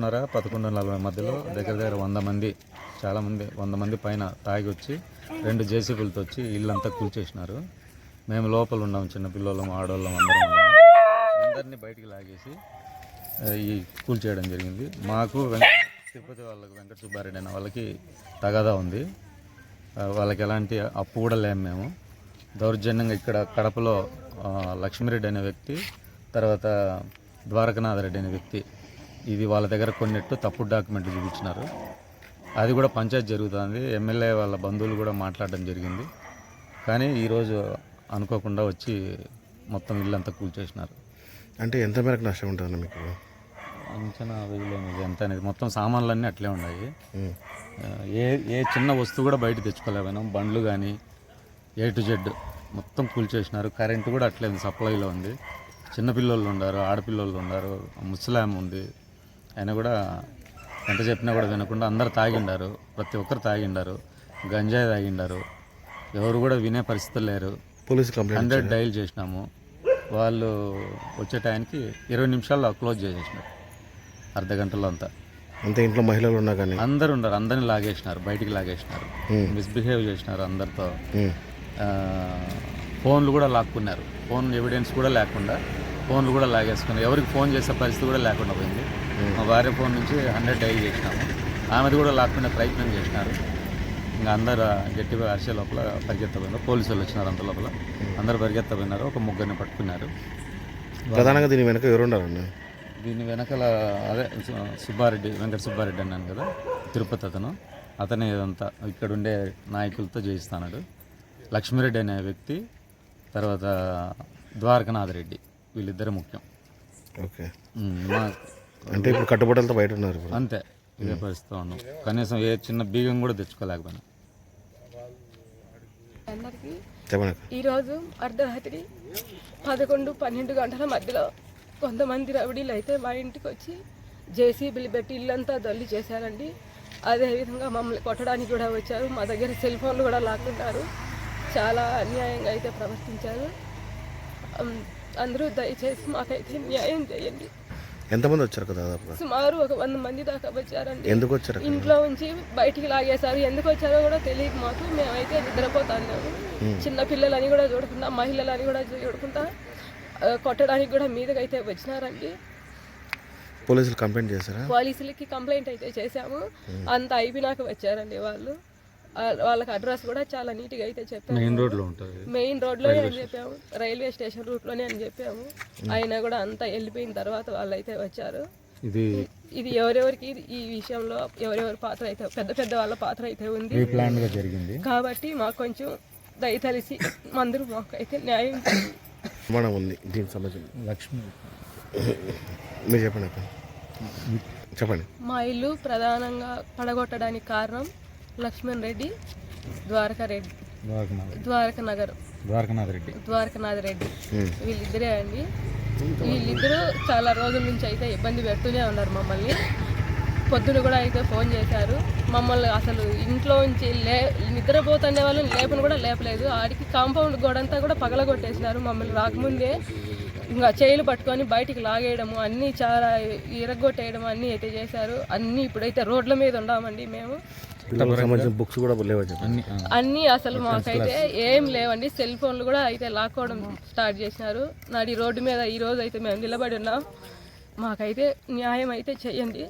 11:30, 11:40 మధ్యలో దగ్గర దగ్గర 100 మంది, చాలామంది 100 మంది పైన తాగి వచ్చి 2 జేసీబీలతో వచ్చి ఇల్లంతా కూల్చేసినారు. మేము లోపల ఉన్నాం, చిన్నపిల్లలం, ఆడవాళ్ళం అందరం ఉన్నాము. అందరినీ బయటికి లాగేసి ఈ కూల్చేయడం జరిగింది. మాకు తిరుపతి వాళ్ళకి వెంకట సుబ్బారెడ్డి అనే వాళ్ళకి తగాదా ఉంది. వాళ్ళకి ఎలాంటి అప్పు కూడా లేము. మేము దౌర్జన్యంగా ఇక్కడ కడపలో లక్ష్మీరెడ్డి అనే వ్యక్తి, తర్వాత ద్వారకనాథ రెడ్డి అనే వ్యక్తి, ఇది వాళ్ళ దగ్గర కొన్నట్టు తప్పుడు డాక్యుమెంట్లు చూపించినారు. అది కూడా పంచాయతీ జరుగుతుంది. ఎమ్మెల్యే వాళ్ళ బంధువులు కూడా మాట్లాడడం జరిగింది. కానీ ఈరోజు అనుకోకుండా వచ్చి మొత్తం ఇల్లంతా కూల్చేసినారు. అంటే ఎంత మేరకు నష్టం ఉంటుంది మీకు? అంచనా వేయలేము ఎంత అనేది. మొత్తం సామాన్లన్నీ అట్లే ఉన్నాయి. ఏ చిన్న వస్తువు కూడా బయట తెచ్చుకోలేకపోయినాం. బండ్లు కానీ A to Z మొత్తం కూల్చేసినారు. కరెంటు కూడా అట్లే ఉంది, సప్లైలో ఉంది. చిన్నపిల్లలు ఉన్నారు, ఆడపిల్లలు ఉన్నారు, ముసలాం ఉంది. ఆయన కూడా ఎంత చెప్పినా కూడా వినకుండా అందరు తాగిండారు. ప్రతి ఒక్కరు తాగిండారు, గంజాయి తాగిండారు. ఎవరు కూడా వినే పరిస్థితులు లేరు. పోలీసు కంప్లైంట్ 100 డైల్ చేసినాము. వాళ్ళు వచ్చే టైంకి 20 నిమిషాల్లో క్లోజ్ చేసేసినారు, అర్ధ గంటలో అంతా. ఇంట్లో మహిళలు ఉన్నా కానీ అందరు ఉన్నారు, అందరిని లాగేసినారు, బయటికి లాగేసినారు, మిస్బిహేవ్ చేసినారు అందరితో. ఫోన్లు కూడా లాక్కున్నారు. ఫోన్ ఎవిడెన్స్ కూడా లేకుండా ఫోన్లు కూడా లాగేసుకున్నారు. ఎవరికి ఫోన్ చేసే పరిస్థితి కూడా లేకుండా పోయింది. మా భార్య ఫోన్ నుంచి 100 డైల్ చేసినాము. ఆమెది కూడా లాక్కునే ప్రయత్నం చేసినారు. ఇంకా అందరు గట్టిగా అరిసే లోపల పరిగెత్తపోయినారు. పోలీసు వాళ్ళు వచ్చినారు. అంత లోపల అందరు పరిగెత్తపోయినారు. ఒక ముగ్గురిని పట్టుకున్నారు. ప్రధానంగా దీని వెనక ఎవరు ఉన్నారండి? దీని వెనకాల అదే సుబ్బారెడ్డి, వెంకట సుబ్బారెడ్డి అన్నాను కదా, తిరుపతి అతనే ఇదంతా ఇక్కడుండే నాయకులతో చేయిస్తున్నాడు. లక్ష్మీరెడ్డి అనే వ్యక్తి, తర్వాత ద్వారకనాథ రెడ్డి, వీళ్ళిద్దరే ముఖ్యం. ఓకే. అంటే ఇప్పుడు కట్టుబడులతో బయట ఉన్నారు. అంతే, ఇదే పరిస్థితి ఉన్నాం. కనీసం ఏ చిన్న బీగం కూడా తెచ్చుకోలేకపోయినా. ఈరోజు అర్ధరాత్రి 11-12 గంటల మధ్యలో కొంతమంది రౌడీలు అయితే మా ఇంటికి వచ్చి జేసీబీలు పెట్టి ఇల్లంతా దొల్లి చేశారండి. అదేవిధంగా మమ్మల్ని కొట్టడానికి కూడా వచ్చారు. మా దగ్గర సెల్ ఫోన్లు కూడా లాక్కున్నారు. చాలా అన్యాయంగా అయితే ప్రవర్తించారు. అందరూ దయచేసి మాకైతే న్యాయం చేయండి. ఎంతమంది వచ్చారు కదా? సుమారు ఒక 100 మంది దాకా వచ్చారండి. ఎందుకు వచ్చారు? ఇంట్లో ఉంచి బయటికి లాగేశారు. ఎందుకు వచ్చారో కూడా తెలియదు మాకు. మేమైతే నిద్రపోతాను. చిన్న పిల్లలని కూడా చూడకుండా, మహిళలని కూడా చూడకుండా కొట్టడానికి కూడా మీదకి అయితే వచ్చినారండి. పోలీసులు కంప్లైంట్ చేశారా? పోలీసులకి కంప్లైంట్ అయితే చేశాము. అంత అయిపోయినాక వచ్చారండి వాళ్ళు. వాళ్ళకి అడ్రస్ కూడా చాలా నీట్గా అయితే చెప్పాము. మెయిన్ రోడ్లోనే అని చెప్పాము, రైల్వే స్టేషన్ రూట్లోనే అని చెప్పాము. అయినా కూడా అంతా వెళ్ళిపోయిన తర్వాత వాళ్ళు అయితే వచ్చారు. ఇది ఎవరెవరికి ఈ విషయంలో ఎవరెవరి పాత్ర అయితే, పెద్ద వాళ్ళ పాత్ర అయితే ఉంది జరిగింది. కాబట్టి మాకు కొంచెం దయతలిసి అందరూ మాకు అయితే న్యాయం ఉంది. దీనికి సంబంధించి లక్ష్మి మీరు చెప్పండి. మా ఇల్లు ప్రధానంగా పడగొట్టడానికి కారణం లక్ష్మణ్ రెడ్డి, ద్వారకనాథ్ రెడ్డి వీళ్ళిద్దరే అండి. వీళ్ళిద్దరూ చాలా రోజుల నుంచి అయితే ఇబ్బంది పెడుతూనే ఉన్నారు మమ్మల్ని. పొద్దున కూడా అయితే ఫోన్ చేశారు. మమ్మల్ని అసలు ఇంట్లో నుంచి నిద్రపోతుండే వాళ్ళని లేపను కూడా లేపలేదు. ఆడికి కాంపౌండ్ గోడంతా కూడా పగలగొట్టేసినారు. మమ్మల్ని రాకముందే ఇంకా చేయిలు పట్టుకొని బయటికి లాగేయడము, అన్నీ చాలా ఇరగొట్టేయడం అన్నీ అయితే చేశారు. అన్నీ ఇప్పుడైతే రోడ్ల మీద ఉన్నామండి. మేము బుక్స్ కూడా లేవు, అన్నీ అసలు మాకైతే ఏం లేవండి. సెల్ ఫోన్లు కూడా అయితే లాక్కోవడం స్టార్ట్ చేసినారు. నాడి రోడ్డు మీద ఈ రోజు అయితే మేము నిలబడి ఉన్నాం. మాకైతే న్యాయం అయితే చెయ్యండి.